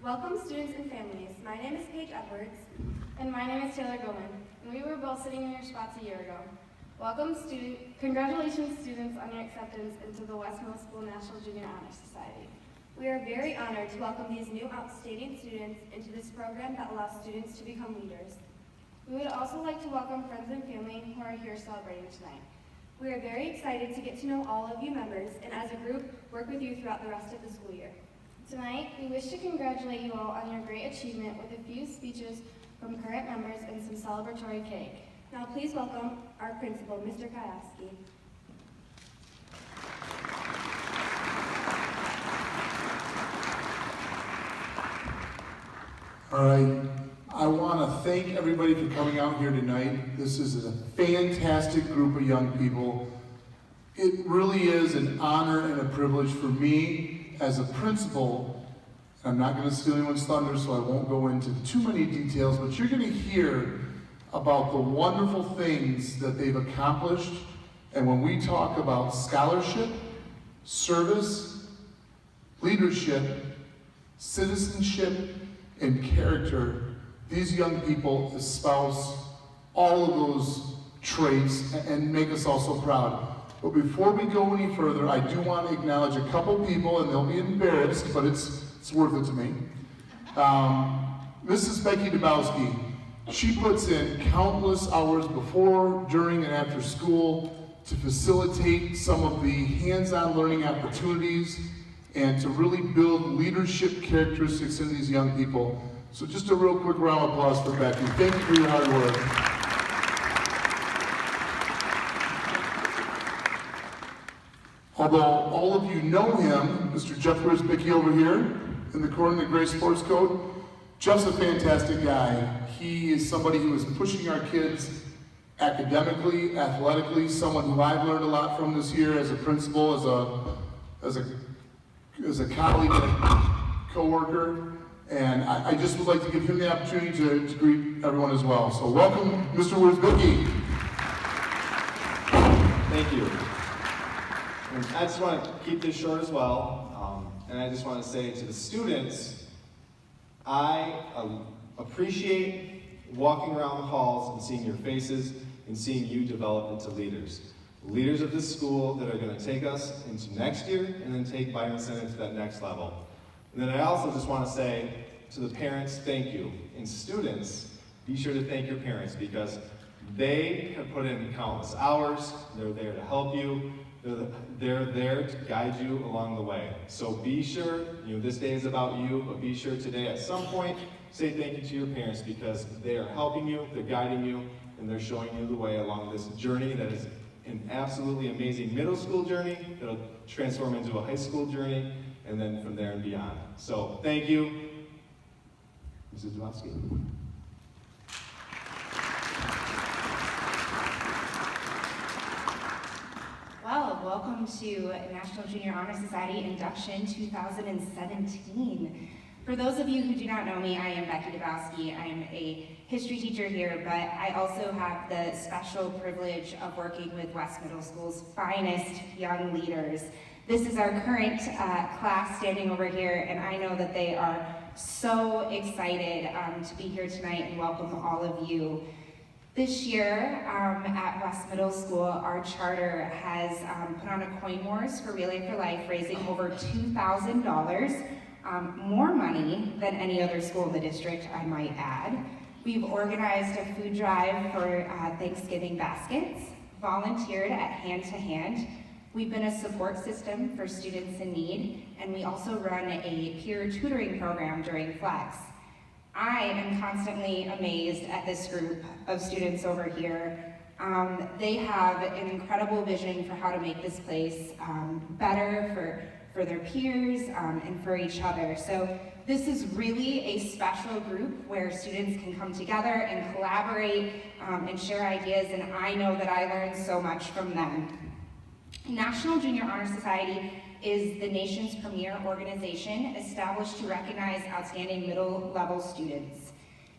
Welcome students and families. My name is Paige Edwards. And my name is Taylor Gilman, and we were both sitting in your spots a year ago. Congratulations students on your acceptance into the West Middle School National Junior Honor Society. We are very honored to welcome these new outstanding students into this program that allows students to become leaders. We would also like to welcome friends and family who are here celebrating tonight. We are very excited to get to know all of you members and as a group work with you throughout the rest of the school year. Tonight, we wish to congratulate you all on your great achievement with a few speeches from current members and some celebratory cake. Now please welcome our principal, Mr. Kayaski. All right, I want to thank everybody for coming out here tonight. This is a fantastic group of young people. It really is an honor and a privilege for me as a principal. I'm not going to steal anyone's thunder, so I won't go into too many details, but you're going to hear about the wonderful things that they've accomplished. And when we talk about scholarship, service, leadership, citizenship, and character, these young people espouse all of those traits and make us all so proud. But before we go any further, I do want to acknowledge a couple people, and they'll be embarrassed, but it's worth it to me. Mrs. Becky Dabowski, she puts in countless hours before, during, and after school to facilitate some of the hands-on learning opportunities and to really build leadership characteristics in these young people. So just a real quick round of applause for Becky. Thank you for your hard work. Although all of you know him, Mr. Jeff Risbicki over here in the corner in the gray sports coat, Jeff's a fantastic guy. He is somebody who is pushing our kids academically, athletically, someone who I've learned a lot from this year as a principal, as a colleague and a co-worker, and I just would like to give him the opportunity to greet everyone as well. So welcome, Mr. Risbicki. Thank you. And I just want to keep this short as well, and I just want to say to the students, I appreciate walking around the halls and seeing your faces and seeing you develop into leaders. Leaders of this school that are going to take us into next year and then take Byron Center to that next level. And then I also just want to say to the parents, thank you. And students, be sure to thank your parents because they have put in countless hours. They're there to help you. They're there to guide you along the way. So be sure, this day is about you, but be sure today at some point, say thank you to your parents because they are helping you, they're guiding you, and they're showing you the way along this journey that is an absolutely amazing middle school journey that'll transform into a high school journey, and then from there and beyond. So thank you, Mrs. Dubowski. Well, welcome to National Junior Honor Society Induction 2017. For those of you who do not know me, I am Becky Dabowski. I am a history teacher here, but I also have the special privilege of working with West Middle School's finest young leaders. This is our current class standing over here, and I know that they are so excited to be here tonight and welcome all of you. This year at West Middle School, our charter has put on a coin wars for Relay for Life, raising over $2,000, more money than any other school in the district, I might add. We've organized a food drive for Thanksgiving baskets, volunteered at Hand to Hand. We've been a support system for students in need, and we also run a peer tutoring program during Flex. I am constantly amazed at this group of students over here. They have an incredible vision for how to make this place better for their peers and for each other. So this is really a special group where students can come together and collaborate and share ideas, and I know that I learned so much from them. National Junior Honor Society is the nation's premier organization established to recognize outstanding middle-level students.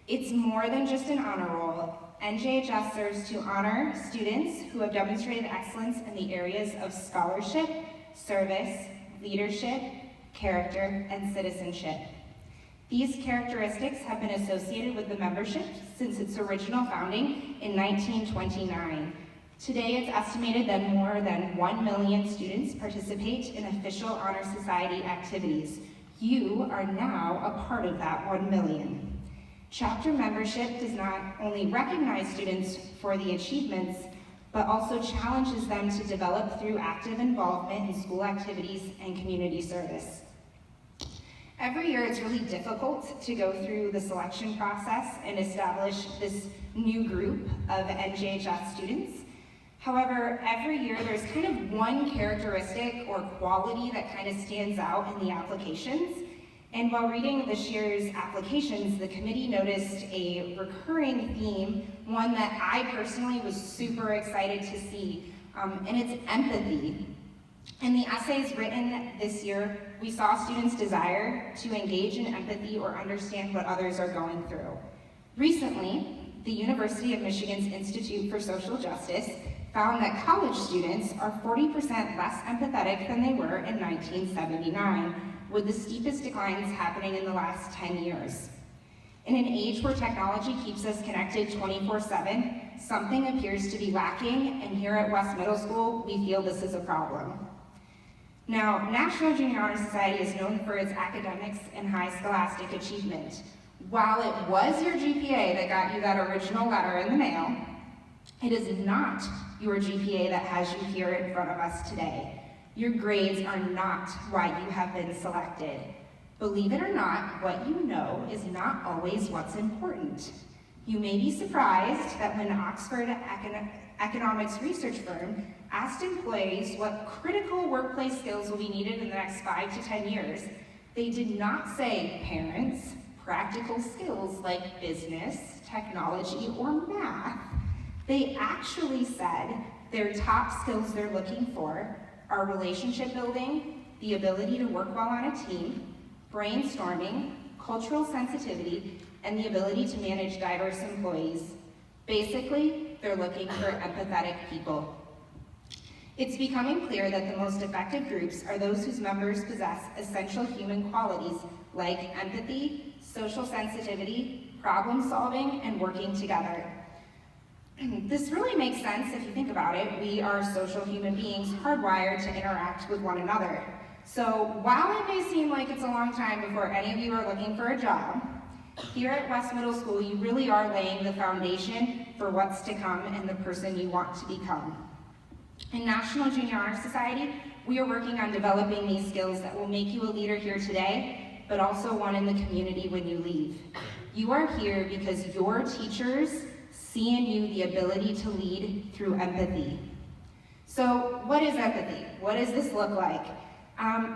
It's more than just an honor roll. NJHS serves to honor students who have demonstrated excellence in the areas of scholarship, service, leadership, character, and citizenship. These characteristics have been associated with the membership since its original founding in 1929. Today, it's estimated that more than 1 million students participate in official Honor Society activities. You are now a part of that 1 million. Chapter membership does not only recognize students for the achievements, but also challenges them to develop through active involvement in school activities and community service. Every year, it's really difficult to go through the selection process and establish this new group of NJHS students. However, every year there's kind of one characteristic or quality that kind of stands out in the applications. And while reading this year's applications, the committee noticed a recurring theme, one that I personally was super excited to see, and it's empathy. In the essays written this year, we saw students' desire to engage in empathy or understand what others are going through. Recently, the University of Michigan's Institute for Social Justice found that college students are 40% less empathetic than they were in 1979, with the steepest declines happening in the last 10 years. In an age where technology keeps us connected 24/7, something appears to be lacking, and here at West Middle School, we feel this is a problem. Now, National Junior Honor Society is known for its academics and high scholastic achievement. While it was your GPA that got you that original letter in the mail, it is not your GPA that has you here in front of us today. Your grades are not why you have been selected. Believe it or not, what you know is not always what's important. You may be surprised that when Oxford economics research firm asked employees what critical workplace skills will be needed in the next 5 to 10 years, they did not say parents, practical skills like business, technology, or math. They actually said their top skills they're looking for are relationship building, the ability to work well on a team, brainstorming, cultural sensitivity, and the ability to manage diverse employees. Basically, they're looking for empathetic people. It's becoming clear that the most effective groups are those whose members possess essential human qualities like empathy, social sensitivity, problem solving, and working together. This really makes sense if you think about it. We are social human beings hardwired to interact with one another. So while it may seem like it's a long time before any of you are looking for a job, here at West Middle School, you really are laying the foundation for what's to come and the person you want to become. In National Junior Honor Society, we are working on developing these skills that will make you a leader here today, but also one in the community when you leave. You are here because your teachers see in you the ability to lead through empathy. So what is empathy? What does this look like?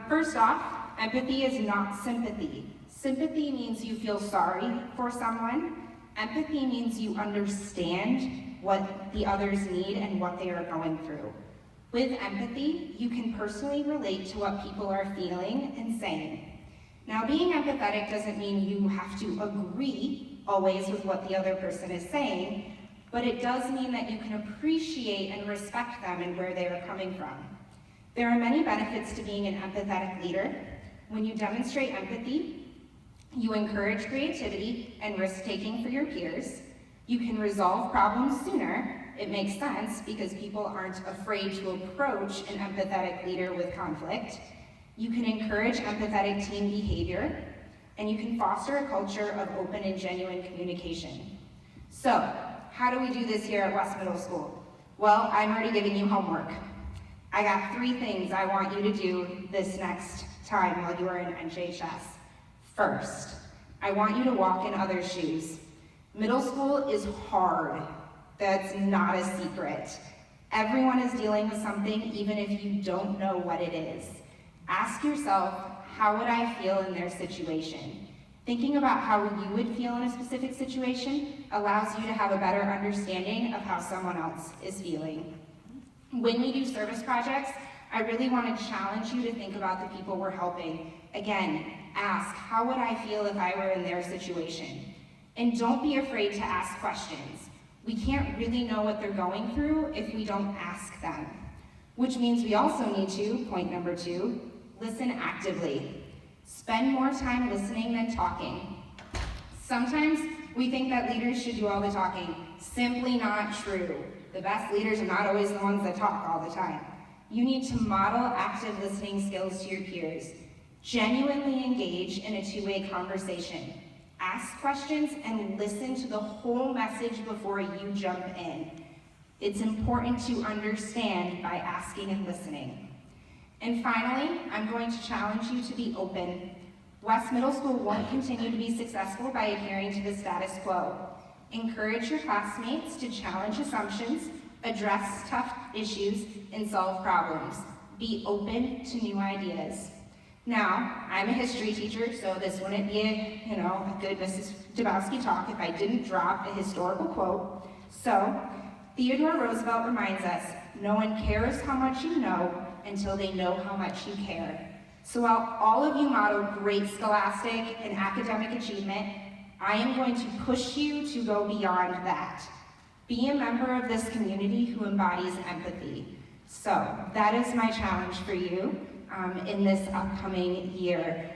First off, empathy is not sympathy. Sympathy means you feel sorry for someone. Empathy means you understand what the others need and what they are going through. With empathy, you can personally relate to what people are feeling and saying. Now, being empathetic doesn't mean you have to agree always with what the other person is saying, but it does mean that you can appreciate and respect them and where they are coming from. There are many benefits to being an empathetic leader. When you demonstrate empathy, you encourage creativity and risk-taking for your peers. You can resolve problems sooner. It makes sense because people aren't afraid to approach an empathetic leader with conflict. You can encourage empathetic team behavior, and you can foster a culture of open and genuine communication. So, how do we do this here at West Middle School? Well, I'm already giving you homework. I got 3 things I want you to do this next time while you are in NJHS. First, I want you to walk in others' shoes. Middle school is hard. That's not a secret. Everyone is dealing with something, even if you don't know what it is. Ask yourself, how would I feel in their situation? Thinking about how you would feel in a specific situation allows you to have a better understanding of how someone else is feeling. When we do service projects, I really want to challenge you to think about the people we're helping. Again, ask, how would I feel if I were in their situation? And don't be afraid to ask questions. We can't really know what they're going through if we don't ask them. Which means we also need to, point number 2, listen actively. Spend more time listening than talking. Sometimes we think that leaders should do all the talking. Simply not true. The best leaders are not always the ones that talk all the time. You need to model active listening skills to your peers. Genuinely engage in a two-way conversation. Ask questions and listen to the whole message before you jump in. It's important to understand by asking and listening. And finally, I'm going to challenge you to be open. West Middle School won't continue to be successful by adhering to the status quo. Encourage your classmates to challenge assumptions, address tough issues, and solve problems. Be open to new ideas. Now, I'm a history teacher, so this wouldn't be a good Mrs. Dabowski talk if I didn't drop a historical quote. So, Theodore Roosevelt reminds us, no one cares how much you know until they know how much you care. So while all of you model great scholastic and academic achievement, I am going to push you to go beyond that. Be a member of this community who embodies empathy. So that is my challenge for you in this upcoming year.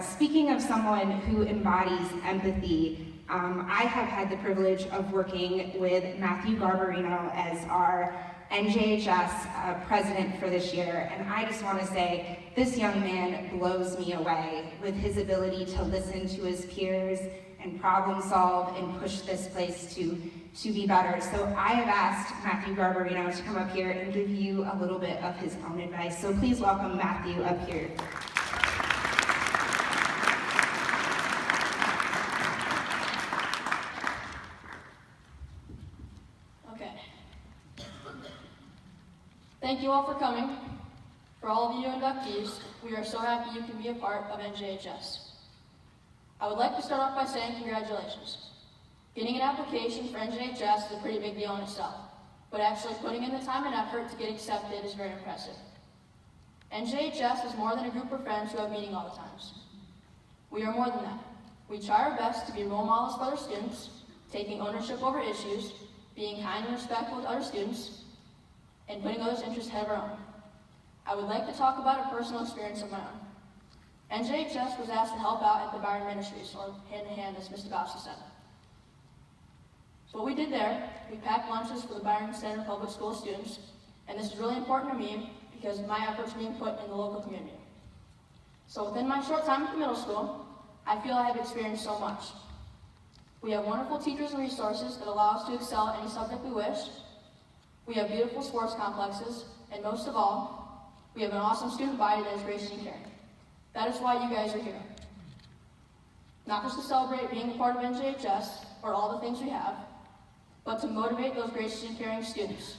Speaking of someone who embodies empathy, I have had the privilege of working with Matthew Garbarino as our NJHS president for this year, and I just want to say this young man blows me away with his ability to listen to his peers and problem solve and push this place to be better. So I have asked Matthew Garbarino to come up here and give you a little bit of his own advice. So please welcome Matthew up here. Thank you all for coming. For all of you inductees, we are so happy you can be a part of NJHS. I would like to start off by saying congratulations. Getting an application for NJHS is a pretty big deal in itself, but actually putting in the time and effort to get accepted is very impressive. NJHS is more than a group of friends who have meeting all the times. We are more than that. We try our best to be role models for other students, taking ownership over issues, being kind and respectful with other students, and putting others' interests ahead of our own. I would like to talk about a personal experience of my own. NJHS was asked to help out at the Byron Ministries, or Hand in Hand, as Ms. Dabowski said. So what we did there, we packed lunches for the Byron Center Public School students, and this is really important to me because my efforts are being put in the local community. So within my short time at the middle school, I feel I have experienced so much. We have wonderful teachers and resources that allow us to excel at any subject we wish. We have beautiful sports complexes, and most of all, we have an awesome student body that is gracious and caring. That is why you guys are here. Not just to celebrate being a part of NJHS, or all the things we have, but to motivate those gracious and caring students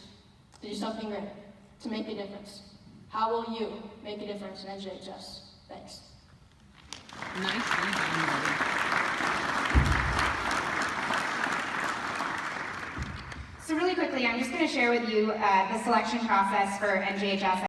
to do something great, to make a difference. How will you make a difference in NJHS? Thanks. Nicely done, buddy. So really quickly, I'm just going to share with you the selection process for NJHS.